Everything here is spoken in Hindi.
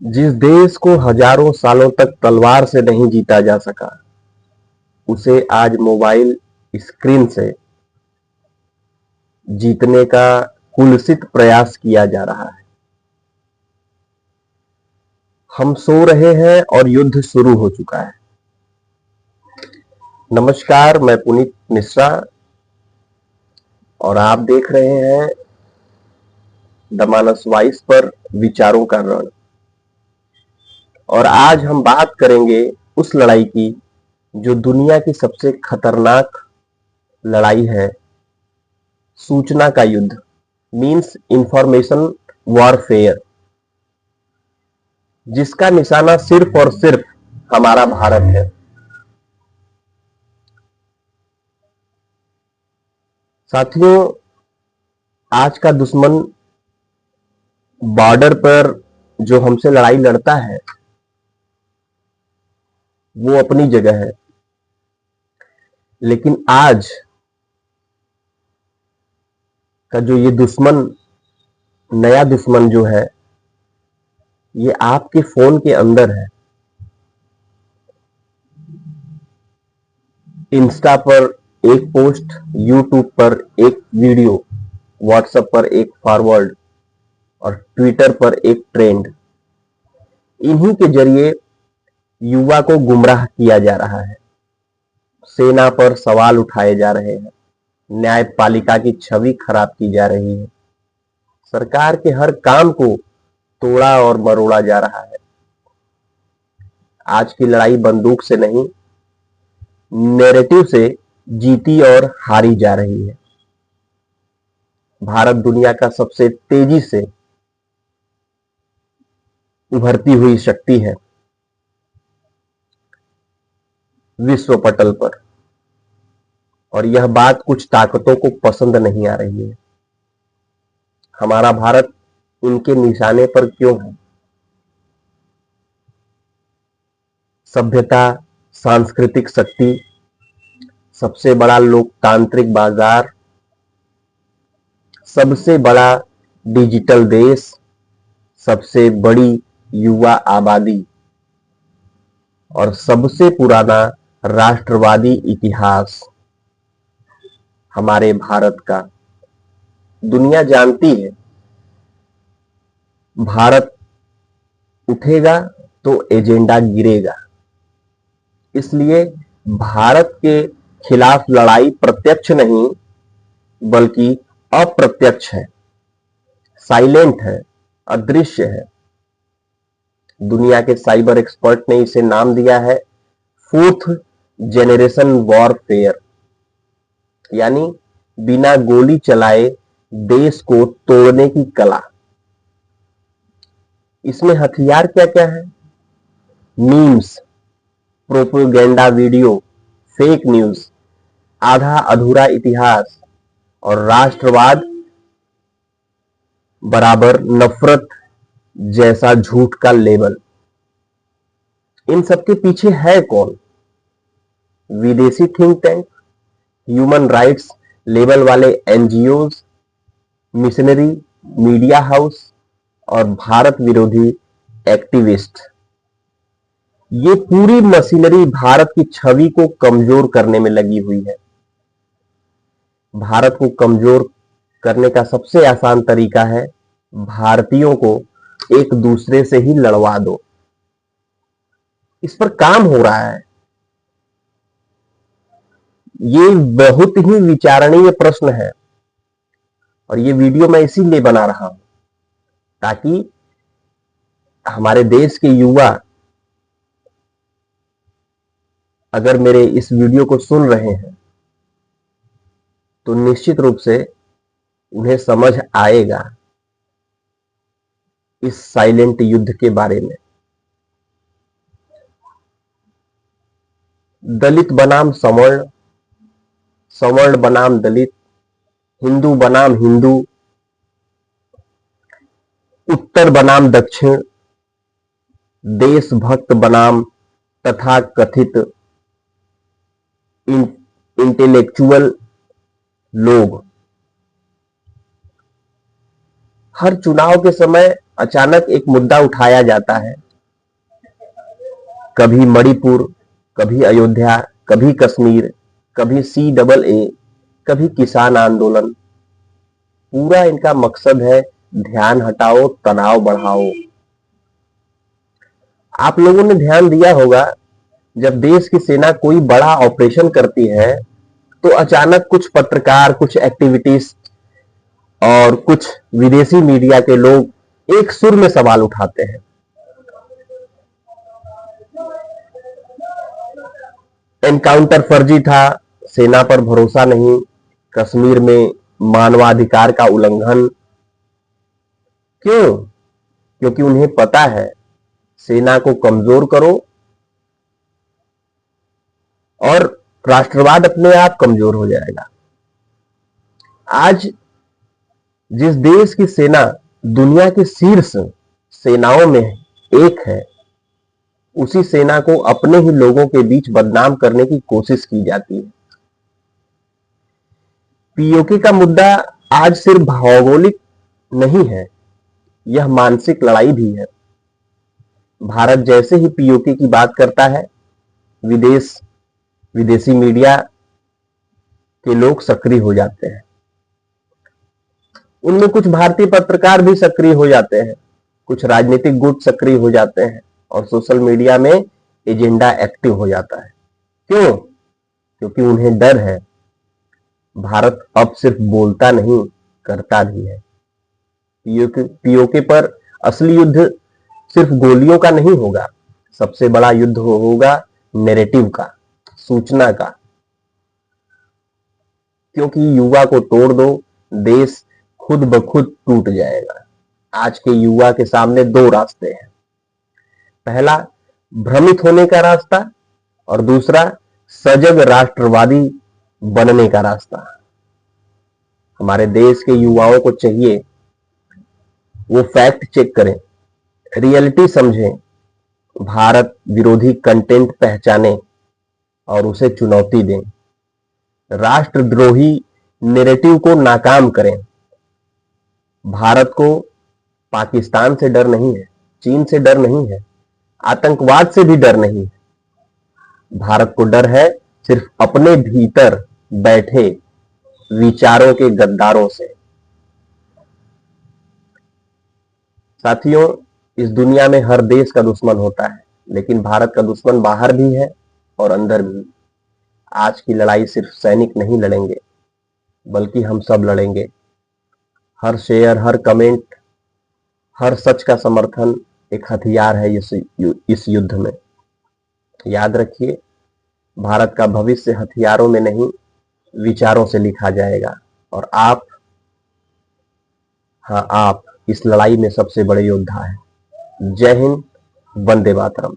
जिस देश को हजारों सालों तक तलवार से नहीं जीता जा सका, उसे आज मोबाइल स्क्रीन से जीतने का कुत्सित प्रयास किया जा रहा है। हम सो रहे हैं और युद्ध शुरू हो चुका है। नमस्कार, मैं पुनीत मिश्रा और आप देख रहे हैं द मानस वॉइस पर विचारों का रण। और आज हम बात करेंगे उस लड़ाई की जो दुनिया की सबसे खतरनाक लड़ाई है, सूचना का युद्ध, मीन्स इंफॉर्मेशन वॉरफेयर, जिसका निशाना सिर्फ और सिर्फ हमारा भारत है। साथियों, आज का दुश्मन बॉर्डर पर जो हमसे लड़ाई लड़ता है वो अपनी जगह है, लेकिन आज का जो ये दुश्मन, नया दुश्मन जो है, ये आपके फोन के अंदर है। इंस्टा पर एक पोस्ट, यूट्यूब पर एक वीडियो, व्हाट्सएप पर एक फॉरवर्ड और ट्विटर पर एक ट्रेंड, इन्हीं के जरिए युवा को गुमराह किया जा रहा है। सेना पर सवाल उठाए जा रहे हैं, न्यायपालिका की छवि खराब की जा रही है, सरकार के हर काम को तोड़ा और मरोड़ा जा रहा है। आज की लड़ाई बंदूक से नहीं, नैरेटिव से जीती और हारी जा रही है। भारत दुनिया का सबसे तेजी से उभरती हुई शक्ति है विश्व पटल पर, और यह बात कुछ ताकतों को पसंद नहीं आ रही है। हमारा भारत इनके निशाने पर क्यों है? सभ्यता, सांस्कृतिक शक्ति, सबसे बड़ा लोकतांत्रिक बाजार, सबसे बड़ा डिजिटल देश, सबसे बड़ी युवा आबादी और सबसे पुराना राष्ट्रवादी इतिहास हमारे भारत का। दुनिया जानती है, भारत उठेगा तो एजेंडा गिरेगा। इसलिए भारत के खिलाफ लड़ाई प्रत्यक्ष नहीं बल्कि अप्रत्यक्ष है, साइलेंट है, अदृश्य है। दुनिया के साइबर एक्सपर्ट ने इसे नाम दिया है फोर्थ जेनरेशन वॉरफेयर, यानी बिना गोली चलाए देश को तोड़ने की कला। इसमें हथियार क्या क्या है? Memes, propaganda video, fake news, आधा अधूरा इतिहास और राष्ट्रवाद बराबर नफरत जैसा झूठ का लेबल। इन सबके पीछे है कौन? विदेशी think tank, human rights label वाले एनजीओज, मिशनरी मीडिया हाउस और भारत विरोधी एक्टिविस्ट। ये पूरी मशीनरी भारत की छवि को कमजोर करने में लगी हुई है। भारत को कमजोर करने का सबसे आसान तरीका है भारतीयों को एक दूसरे से ही लड़वा दो। इस पर काम हो रहा है। ये बहुत ही विचारणीय प्रश्न है और ये वीडियो मैं इसीलिए बना रहा हूं ताकि हमारे देश के युवा अगर मेरे इस वीडियो को सुन रहे हैं तो निश्चित रूप से उन्हें समझ आएगा इस साइलेंट युद्ध के बारे में। दलित बनाम सवर्ण, सवर्ण बनाम दलित, हिंदू बनाम हिंदू, उत्तर बनाम दक्षिण, देशभक्त बनाम तथाकथित इंटेलेक्चुअल लोग। हर चुनाव के समय अचानक एक मुद्दा उठाया जाता है, कभी मणिपुर, कभी अयोध्या, कभी कश्मीर, कभी CAA, कभी किसान आंदोलन। पूरा इनका मकसद है ध्यान हटाओ, तनाव बढ़ाओ। आप लोगों ने ध्यान दिया होगा, जब देश की सेना कोई बड़ा ऑपरेशन करती है तो अचानक कुछ पत्रकार, कुछ एक्टिविटीज और कुछ विदेशी मीडिया के लोग एक सुर में सवाल उठाते हैं। एनकाउंटर फर्जी था, सेना पर भरोसा नहीं, कश्मीर में मानवाधिकार का उल्लंघन। क्यों? क्योंकि उन्हें पता है सेना को कमजोर करो और राष्ट्रवाद अपने आप कमजोर हो जाएगा। आज जिस देश की सेना दुनिया के शीर्ष सेनाओं में एक है, उसी सेना को अपने ही लोगों के बीच बदनाम करने की कोशिश की जाती है। पीओके का मुद्दा आज सिर्फ भौगोलिक नहीं है, यह मानसिक लड़ाई भी है। भारत जैसे ही पीओके की बात करता है, विदेशी मीडिया के लोग सक्रिय हो जाते हैं। उनमें कुछ भारतीय पत्रकार भी सक्रिय हो जाते हैं, कुछ राजनीतिक गुट सक्रिय हो जाते हैं और सोशल मीडिया में एजेंडा एक्टिव हो जाता है। क्यों? क्योंकि उन्हें डर है, भारत अब सिर्फ बोलता नहीं, करता भी है। पीओके पर असली युद्ध सिर्फ गोलियों का नहीं होगा, सबसे बड़ा युद्ध होगा नैरेटिव का, सूचना का। क्योंकि युवा को तोड़ दो, देश खुद ब खुद टूट जाएगा। आज के युवा के सामने दो रास्ते हैं, पहला भ्रमित होने का रास्ता और दूसरा सजग राष्ट्रवादी बनने का रास्ता। हमारे देश के युवाओं को चाहिए वो फैक्ट चेक करें, रियलिटी समझें, भारत विरोधी कंटेंट पहचानें और उसे चुनौती दें। राष्ट्रद्रोही नैरेटिव को नाकाम करें। भारत को पाकिस्तान से डर नहीं है, चीन से डर नहीं है, आतंकवाद से भी डर नहीं है। भारत को डर है सिर्फ अपने भीतर बैठे विचारों के गद्दारों से। साथियों, इस दुनिया में हर देश का दुश्मन होता है, लेकिन भारत का दुश्मन बाहर भी है और अंदर भी। आज की लड़ाई सिर्फ सैनिक नहीं लड़ेंगे, बल्कि हम सब लड़ेंगे। हर शेयर, हर कमेंट, हर सच का समर्थन एक हथियार है इस युद्ध में। याद रखिए, भारत का भविष्य हथियारों में नहीं, विचारों से लिखा जाएगा। और आप, हाँ आप, इस लड़ाई में सबसे बड़े योद्धा हैं। जय हिंद, वंदे मातरम।